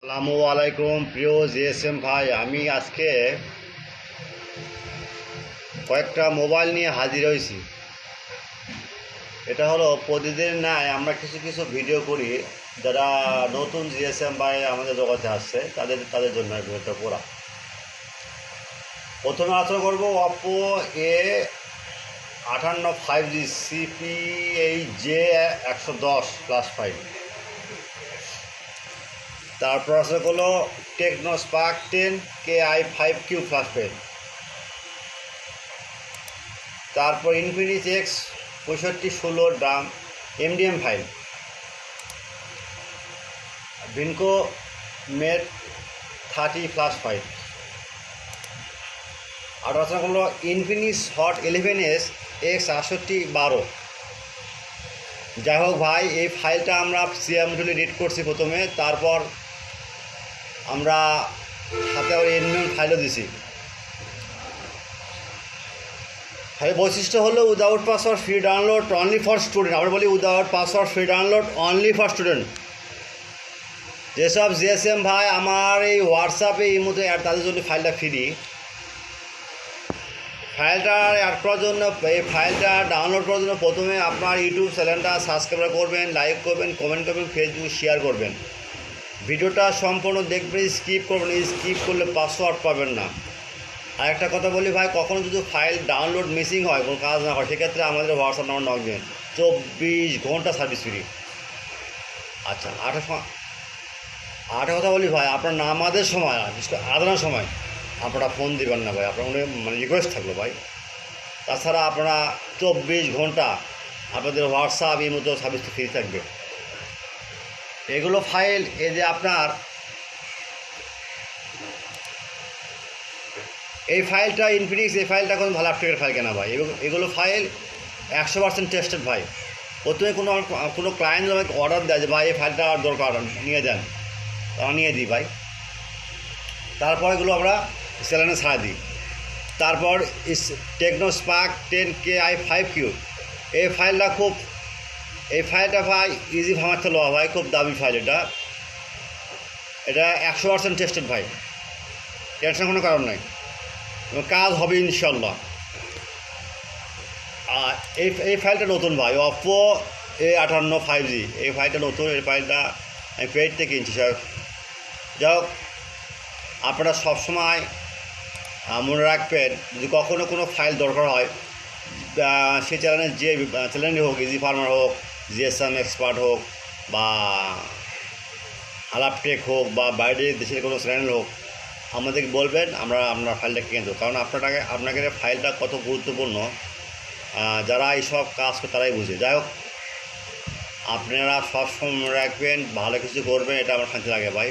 আসসালামু আলাইকুম প্রিয় জিএসএম ভাই, আমি আজকে কয়েকটা মোবাইল নিয়ে হাজির হয়েছি। এটা হলো প্রতিদিন নয়, আমরা কিছু কিছু ভিডিও করি যারা নতুন জিএসএম ভাই আমাদের জগতে আসছে তাদের জন্য একটা পড়া। প্রথমে আলোচনা করবো অপো A58 5G PHJ110+5। তারপর আছে হলো টেকনো স্পার্ক 10 KI5Q+10। তারপর ইনফিনিক্স এক্স 6516 দাম MDM ফাইল, ভিনকো মেট 30+5। আর রচনা করলো ইনফিনিক্স হট 11S X6812। যাই হোক ভাই, এই ফাইলটা আমরা সিএমডুলি রিড করছি প্রথমে, তারপর আমরা সাথে আবার এনভিএম ফাইলও দিছি। ফাইল বৈশিষ্ট্য হলো without password free download only for student. আমরা বলি without password free download only for student. যেসব জিএসএম ভাই আমার এই হোয়াটসঅ্যাপে এই মতো অ্যাড, তাদের জন্য ফাইলটা ফ্রি। ফাইলটা অ্যাড করার জন্য, এই ফাইলটা ডাউনলোড করার জন্য প্রথমে আপনার ইউটিউব চ্যানেলটা সাবস্ক্রাইব করবেন, লাইক করবেন, কমেন্ট করবেন, ফেসবুক শেয়ার করবেন। ভিডিওটা সম্পূর্ণ দেখবেন, স্কিপ করবেন। স্কিপ করলে পাসওয়ার্ড পাবেন না। আর একটা কথা বলি ভাই, কখনো যদি ফাইল ডাউনলোড মিসিং হয়, কোনো কাজ না হয়, সেক্ষেত্রে আমাদের হোয়াটসঅ্যাপ নাম্বার নক দেবেন। 24 ঘন্টা সার্ভিস ফ্রি। আচ্ছা, আরেকটা কথা বলি ভাই, আপনার নামাজের সময়, বিশেষ করে আদানের সময় আপনারা ফোন দিবেন না ভাই। আপনার রিকোয়েস্ট থাকলো ভাই। তাছাড়া আপনারা 24 ঘন্টা আপনাদের হোয়াটসঅ্যাপ এই মতো সার্ভিস ফ্রি থাকবে। এগুলো ফাইল, এই যে আপনার এই ফাইলটা ইনফিনিক্স, এই ফাইলটা কোনো ভালো আপটেকের ফাইল কেনা ভাই। এগুলো ফাইল 100% টেস্টেড ভাই। প্রথমে কোনো ক্লায়েন্ট আমাকে অর্ডার দেয় যে ভাই এই ফাইলটা দরকার, নিয়ে যান, তারা নিয়ে দিই ভাই। তারপর এগুলো আমরা চ্যানেলে ছাড়া দিই। তারপর টেকনো স্পার্ক 10 KI5Q, এই ফাইলটা ভাই ইজি ভাঙাতে লওয়া ভাই, খুব দামি ফাইল। এটা 100% টেস্টেড ভাই, টেনশন কোনো কারণ নাই, কাজ হবে ইনশাল্লাহ। আর এই ফাইলটা নতুন ভাই, অপো A58 5G, এই ফাইলটা নতুন। এই ফাইলটা আমি পেড থেকে কিনছি। যাই হোক, আপনারা সবসময় মনে রাখবেন, যদি কখনও কোনো ফাইল দরকার হয়, সে চ্যানেলের যে চ্যানেলই হোক, ইজি ফার্মার হোক, জিএসএম এক্সপার্ট হোক, বা আলাপটেক হোক, বা বাইরের দেশের কোনো চ্যানেল হোক, আমাদেরকে বলবেন, আমরা আপনার ফাইলটা কিনে দেবো। কারণ আপনাকে ফাইলটা কত গুরুত্বপূর্ণ, যারা এইসব কাজ করে তারাই বুঝে। যাই হোক, আপনারা সবসময় মনে রাখবেন, ভালো কিছু করবেন, এটা আমার শান্তি লাগে ভাই।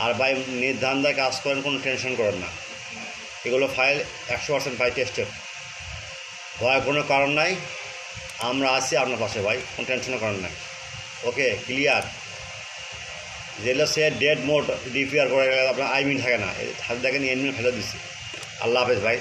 আর ভাই, নির্ধান্দায় কাজ করেন, কোনো টেনশন করেন না। এগুলো ফাইল 100% ভাই টেস্টেড, ভয়ের কোনো কারণ নাই। আমরা আছি আপনার পাশে ভাই, কোনো টেনশনের কারণ নাই। ওকে, ক্লিয়ার। যেগুলো সে ডেড মোড রিপেয়ার করে গেলে আপনার আইমিন থাকে না, হাতে দেখেন এনমিন ফেলে দিচ্ছি। আল্লাহ হাফেজ ভাই।